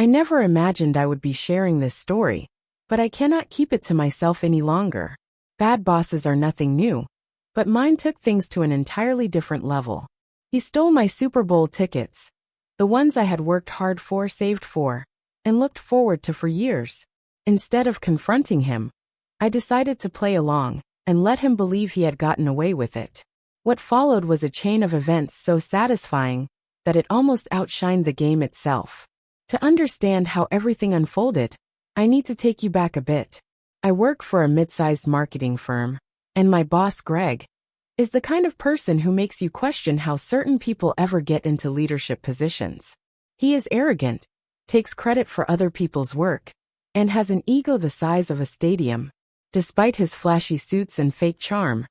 I never imagined I would be sharing this story, but I cannot keep it to myself any longer. Bad bosses are nothing new, but mine took things to an entirely different level. He stole my Super Bowl tickets, the ones I had worked hard for, saved for, and looked forward to for years. Instead of confronting him, I decided to play along and let him believe he had gotten away with it. What followed was a chain of events so satisfying that it almost outshined the game itself. To understand how everything unfolded, I need to take you back a bit. I work for a mid-sized marketing firm, and my boss, Greg, is the kind of person who makes you question how certain people ever get into leadership positions. He is arrogant, takes credit for other people's work, and has an ego the size of a stadium. Despite his flashy suits and fake charm,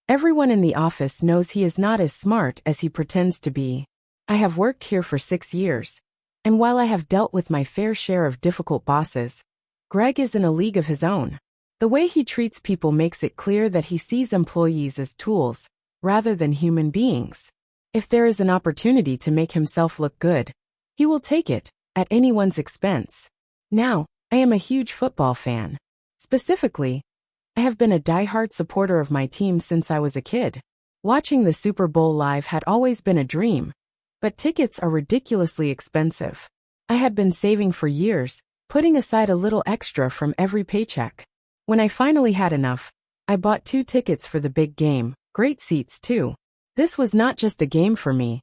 everyone in the office knows he is not as smart as he pretends to be. I have worked here for 6 years, and while I have dealt with my fair share of difficult bosses, Greg is in a league of his own. The way he treats people makes it clear that he sees employees as tools, rather than human beings. If there is an opportunity to make himself look good, he will take it, at anyone's expense. Now, I am a huge football fan. Specifically, I have been a diehard supporter of my team since I was a kid. Watching the Super Bowl live had always been a dream, but tickets are ridiculously expensive. I had been saving for years, putting aside a little extra from every paycheck. When I finally had enough, I bought 2 tickets for the big game, great seats too. This was not just a game for me.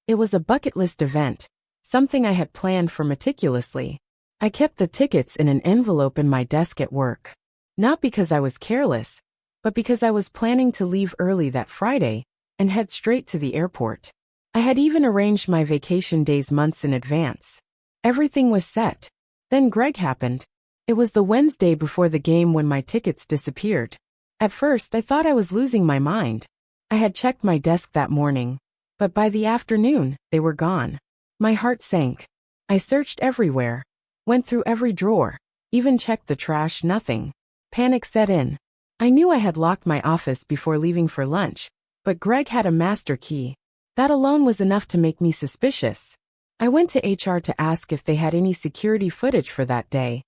It was a bucket list event, something I had planned for meticulously. I kept the tickets in an envelope in my desk at work. Not because I was careless, but because I was planning to leave early that Friday and head straight to the airport. I had even arranged my vacation days months in advance. Everything was set. Then Greg happened. It was the Wednesday before the game when my tickets disappeared. At first, I thought I was losing my mind. I had checked my desk that morning, but by the afternoon, they were gone. My heart sank. I searched everywhere, went through every drawer, even checked the trash, nothing. Panic set in. I knew I had locked my office before leaving for lunch, but Greg had a master key. That alone was enough to make me suspicious. I went to HR to ask if they had any security footage for that day.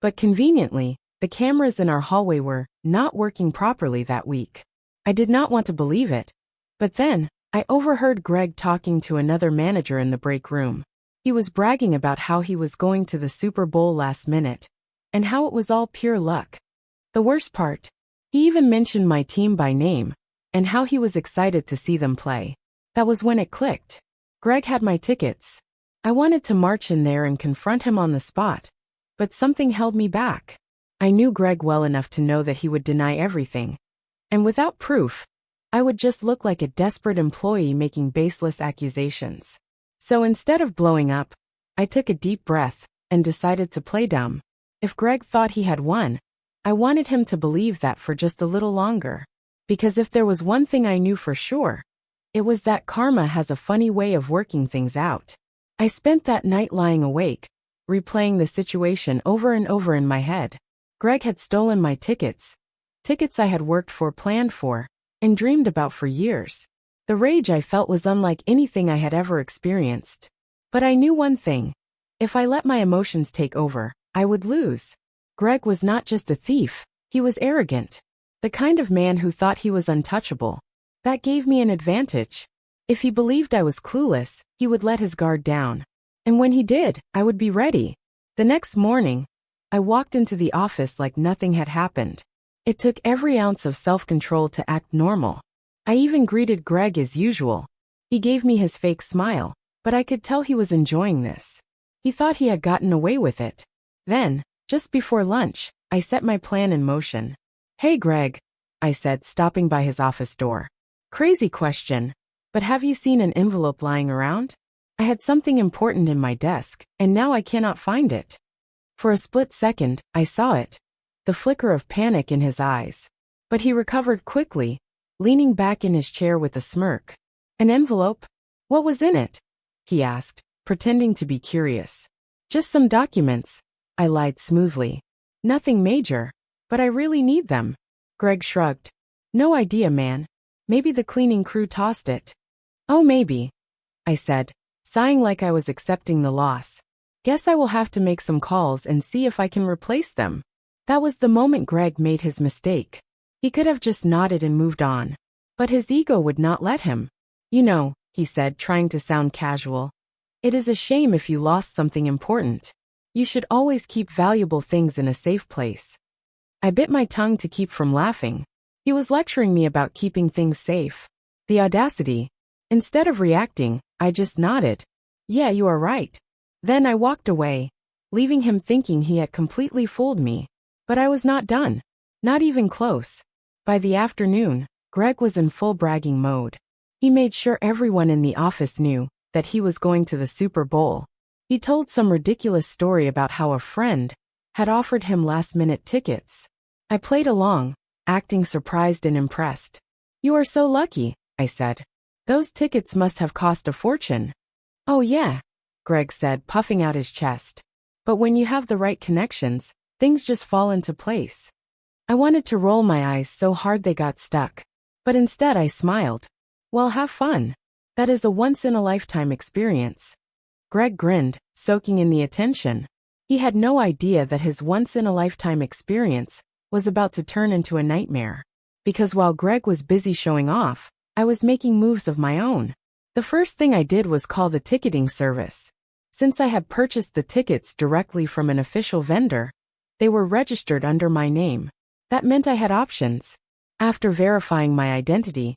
But conveniently, the cameras in our hallway were not working properly that week. I did not want to believe it. But then, I overheard Greg talking to another manager in the break room. He was bragging about how he was going to the Super Bowl last minute, and how it was all pure luck. The worst part, he even mentioned my team by name, and how he was excited to see them play. That was when it clicked. Greg had my tickets. I wanted to march in there and confront him on the spot, but something held me back. I knew Greg well enough to know that he would deny everything. And without proof, I would just look like a desperate employee making baseless accusations. So instead of blowing up, I took a deep breath and decided to play dumb. If Greg thought he had won, I wanted him to believe that for just a little longer. Because if there was one thing I knew for sure, it was that karma has a funny way of working things out. I spent that night lying awake, replaying the situation over and over in my head. Greg had stolen my tickets I had worked for, planned for, and dreamed about for years. The rage I felt was unlike anything I had ever experienced. But I knew one thing. If I let my emotions take over, I would lose. Greg was not just a thief, he was arrogant. The kind of man who thought he was untouchable. That gave me an advantage. If he believed I was clueless, he would let his guard down. And when he did, I would be ready. The next morning, I walked into the office like nothing had happened. It took every ounce of self-control to act normal. I even greeted Greg as usual. He gave me his fake smile, but I could tell he was enjoying this. He thought he had gotten away with it. Then, just before lunch, I set my plan in motion. "Hey Greg," I said, stopping by his office door. "Crazy question, but have you seen an envelope lying around? I had something important in my desk, and now I cannot find it." For a split second, I saw it. The flicker of panic in his eyes. But he recovered quickly, leaning back in his chair with a smirk. "An envelope? What was in it?" he asked, pretending to be curious. "Just some documents," I lied smoothly. "Nothing major, but I really need them." Greg shrugged. "No idea, man. Maybe the cleaning crew tossed it." "Oh, maybe," I said, sighing like I was accepting the loss. Guess I will have to make some calls and see if I can replace them. That was the moment Greg made his mistake. He could have just nodded and moved on. But his ego would not let him. You know, he said, trying to sound casual. It is a shame if you lost something important. You should always keep valuable things in a safe place. I bit my tongue to keep from laughing. He was lecturing me about keeping things safe. The audacity. Instead of reacting, I just nodded. Yeah, you are right. Then I walked away, leaving him thinking he had completely fooled me. But I was not done. Not even close. By the afternoon, Greg was in full bragging mode. He made sure everyone in the office knew that he was going to the Super Bowl. He told some ridiculous story about how a friend had offered him last-minute tickets. I played along, acting surprised and impressed. You are so lucky, I said. Those tickets must have cost a fortune. Oh yeah, Greg said, puffing out his chest. But when you have the right connections, things just fall into place. I wanted to roll my eyes so hard they got stuck. But instead I smiled. Well, have fun. That is a once-in-a-lifetime experience. Greg grinned, soaking in the attention. He had no idea that his once-in-a-lifetime experience was about to turn into a nightmare. Because while Greg was busy showing off, I was making moves of my own. The first thing I did was call the ticketing service. Since I had purchased the tickets directly from an official vendor, they were registered under my name. That meant I had options. After verifying my identity,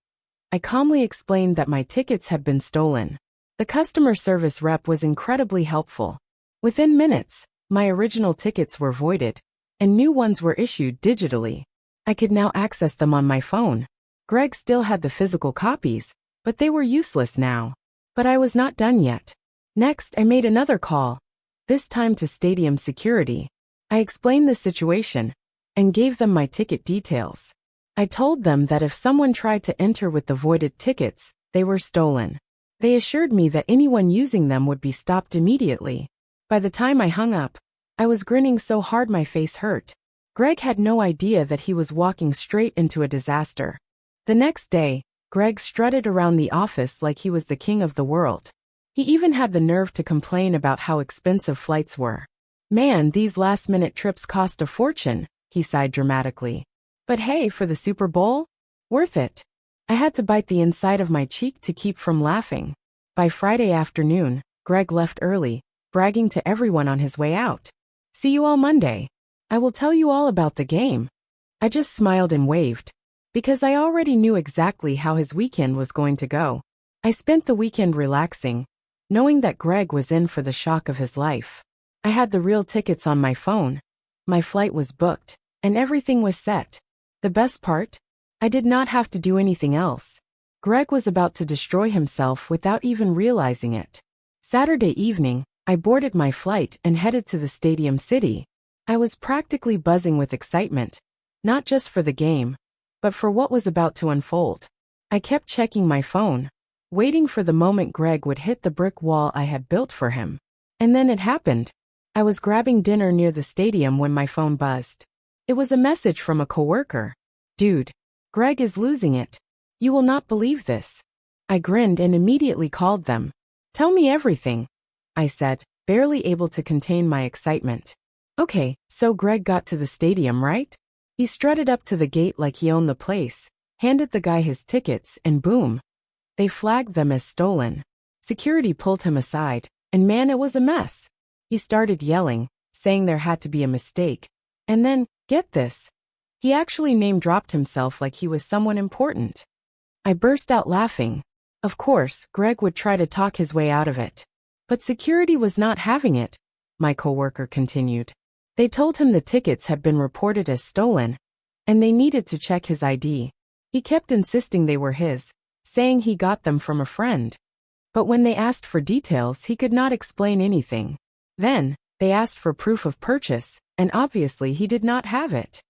I calmly explained that my tickets had been stolen. The customer service rep was incredibly helpful. Within minutes, my original tickets were voided, and new ones were issued digitally. I could now access them on my phone. Greg still had the physical copies, but they were useless now. But I was not done yet. Next, I made another call, this time to stadium security. I explained the situation and gave them my ticket details. I told them that if someone tried to enter with the voided tickets, they were stolen. They assured me that anyone using them would be stopped immediately. By the time I hung up, I was grinning so hard my face hurt. Greg had no idea that he was walking straight into a disaster. The next day, Greg strutted around the office like he was the king of the world. He even had the nerve to complain about how expensive flights were. Man, these last-minute trips cost a fortune, he sighed dramatically. But hey, for the Super Bowl? Worth it. I had to bite the inside of my cheek to keep from laughing. By Friday afternoon, Greg left early, bragging to everyone on his way out. See you all Monday. I will tell you all about the game. I just smiled and waved, because I already knew exactly how his weekend was going to go. I spent the weekend relaxing, knowing that Greg was in for the shock of his life. I had the real tickets on my phone. My flight was booked, and everything was set. The best part? I did not have to do anything else. Greg was about to destroy himself without even realizing it. Saturday evening, I boarded my flight and headed to the Stadium City. I was practically buzzing with excitement, not just for the game, but for what was about to unfold. I kept checking my phone, waiting for the moment Greg would hit the brick wall I had built for him. And then it happened. I was grabbing dinner near the stadium when my phone buzzed. It was a message from a coworker. Dude, Greg is losing it. You will not believe this. I grinned and immediately called them. Tell me everything, I said, barely able to contain my excitement. Okay, so Greg got to the stadium, right? He strutted up to the gate like he owned the place, handed the guy his tickets, and boom. They flagged them as stolen. Security pulled him aside, and man, it was a mess. He started yelling, saying there had to be a mistake. And then, get this, he actually name-dropped himself like he was someone important. I burst out laughing. Of course, Greg would try to talk his way out of it. But security was not having it, my coworker continued. They told him the tickets had been reported as stolen, and they needed to check his ID. He kept insisting they were his, saying he got them from a friend. But when they asked for details, he could not explain anything. Then, they asked for proof of purchase, and obviously he did not have it.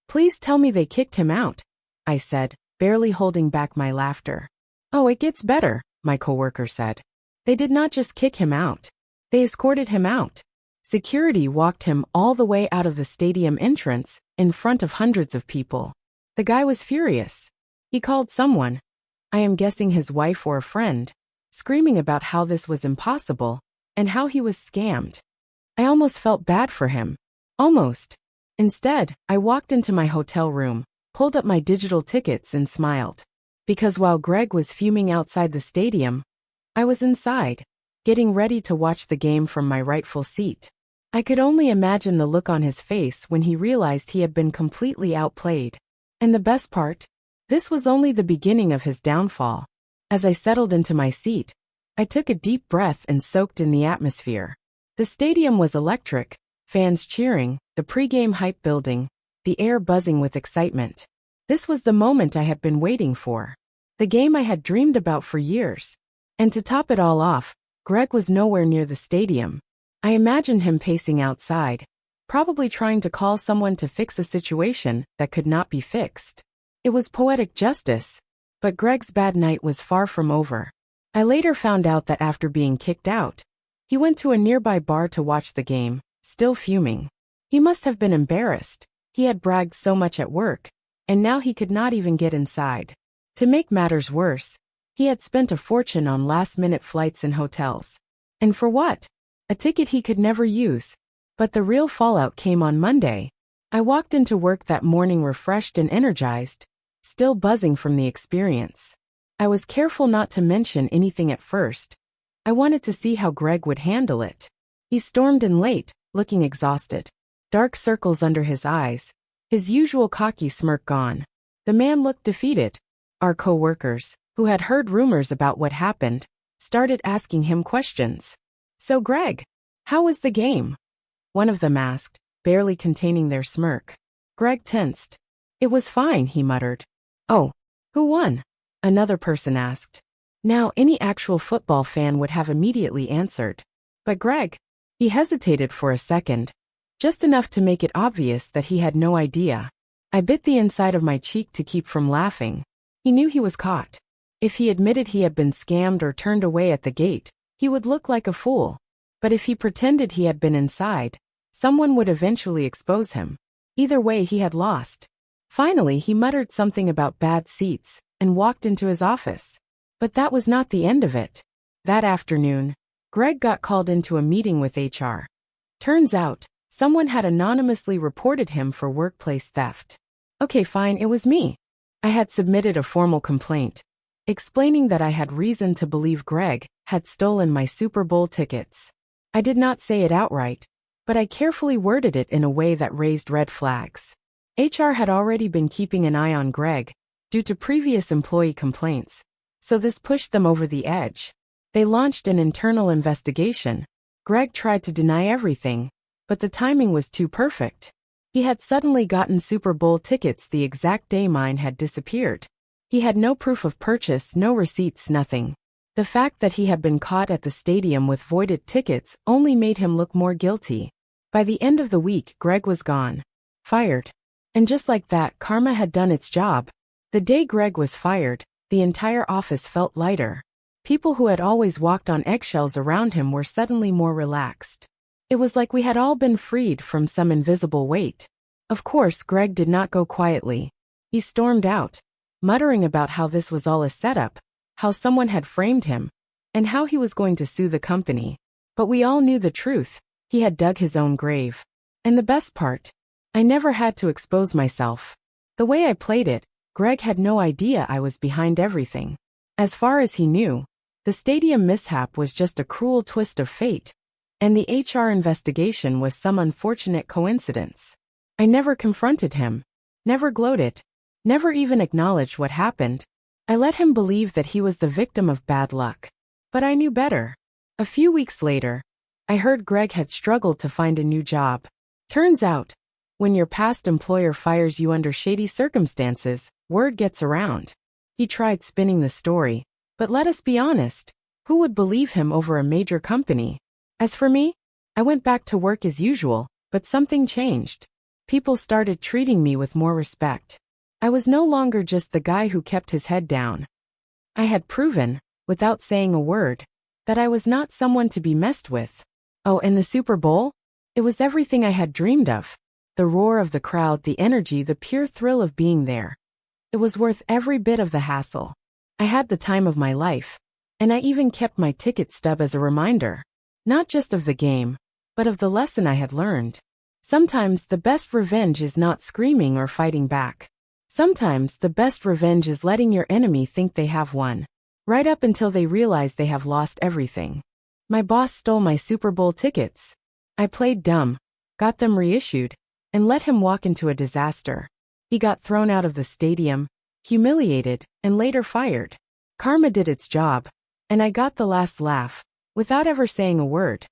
Please tell me they kicked him out, I said, barely holding back my laughter. Oh, it gets better, my coworker said. They did not just kick him out. They escorted him out. Security walked him all the way out of the stadium entrance, in front of hundreds of people. The guy was furious. He called someone, I am guessing his wife or a friend, screaming about how this was impossible, and how he was scammed. I almost felt bad for him. Almost. Instead, I walked into my hotel room, pulled up my digital tickets and smiled. Because while Greg was fuming outside the stadium, I was inside, getting ready to watch the game from my rightful seat. I could only imagine the look on his face when he realized he had been completely outplayed. And the best part? This was only the beginning of his downfall. As I settled into my seat, I took a deep breath and soaked in the atmosphere. The stadium was electric, fans cheering, the pregame hype building, the air buzzing with excitement. This was the moment I had been waiting for. The game I had dreamed about for years. And to top it all off, Greg was nowhere near the stadium. I imagined him pacing outside, probably trying to call someone to fix a situation that could not be fixed. It was poetic justice, but Greg's bad night was far from over. I later found out that after being kicked out, he went to a nearby bar to watch the game, still fuming. He must have been embarrassed. He had bragged so much at work, and now he could not even get inside. To make matters worse, he had spent a fortune on last-minute flights and hotels. And for what? A ticket he could never use. But the real fallout came on Monday. I walked into work that morning refreshed and energized, still buzzing from the experience. I was careful not to mention anything at first. I wanted to see how Greg would handle it. He stormed in late, looking exhausted. Dark circles under his eyes, his usual cocky smirk gone. The man looked defeated. Our co-workers, who had heard rumors about what happened, started asking him questions. "So Greg, how was the game?" One of them asked, barely containing their smirk. Greg tensed. "It was fine," he muttered. "Oh, who won?" Another person asked. Now any actual football fan would have immediately answered. But Greg, he hesitated for a second, just enough to make it obvious that he had no idea. I bit the inside of my cheek to keep from laughing. He knew he was caught. If he admitted he had been scammed or turned away at the gate, he would look like a fool. But if he pretended he had been inside, someone would eventually expose him. Either way, he had lost. Finally, he muttered something about bad seats and walked into his office. But that was not the end of it. That afternoon, Greg got called into a meeting with HR. Turns out, someone had anonymously reported him for workplace theft. Okay, fine, it was me. I had submitted a formal complaint, explaining that I had reason to believe Greg had stolen my Super Bowl tickets. I did not say it outright, but I carefully worded it in a way that raised red flags. HR had already been keeping an eye on Greg, due to previous employee complaints, so this pushed them over the edge. They launched an internal investigation. Greg tried to deny everything, but the timing was too perfect. He had suddenly gotten Super Bowl tickets the exact day mine had disappeared. He had no proof of purchase, no receipts, nothing. The fact that he had been caught at the stadium with voided tickets only made him look more guilty. By the end of the week, Greg was gone. Fired. And just like that, karma had done its job. The day Greg was fired, the entire office felt lighter. People who had always walked on eggshells around him were suddenly more relaxed. It was like we had all been freed from some invisible weight. Of course, Greg did not go quietly. He stormed out, muttering about how this was all a setup, how someone had framed him, and how he was going to sue the company. But we all knew the truth. He had dug his own grave. And the best part, I never had to expose myself. The way I played it, Greg had no idea I was behind everything. As far as he knew, the stadium mishap was just a cruel twist of fate, and the HR investigation was some unfortunate coincidence. I never confronted him, never gloated, never even acknowledged what happened. I let him believe that he was the victim of bad luck. But I knew better. A few weeks later, I heard Greg had struggled to find a new job. Turns out, when your past employer fires you under shady circumstances, word gets around. He tried spinning the story, but let us be honest, who would believe him over a major company? As for me, I went back to work as usual, but something changed. People started treating me with more respect. I was no longer just the guy who kept his head down. I had proven, without saying a word, that I was not someone to be messed with. Oh, and the Super Bowl? It was everything I had dreamed of. The roar of the crowd, the energy, the pure thrill of being there. It was worth every bit of the hassle. I had the time of my life, and I even kept my ticket stub as a reminder. Not just of the game, but of the lesson I had learned. Sometimes the best revenge is not screaming or fighting back. Sometimes the best revenge is letting your enemy think they have won, right up until they realize they have lost everything. My boss stole my Super Bowl tickets. I played dumb, got them reissued, and let him walk into a disaster. He got thrown out of the stadium, humiliated, and later fired. Karma did its job, and I got the last laugh, without ever saying a word.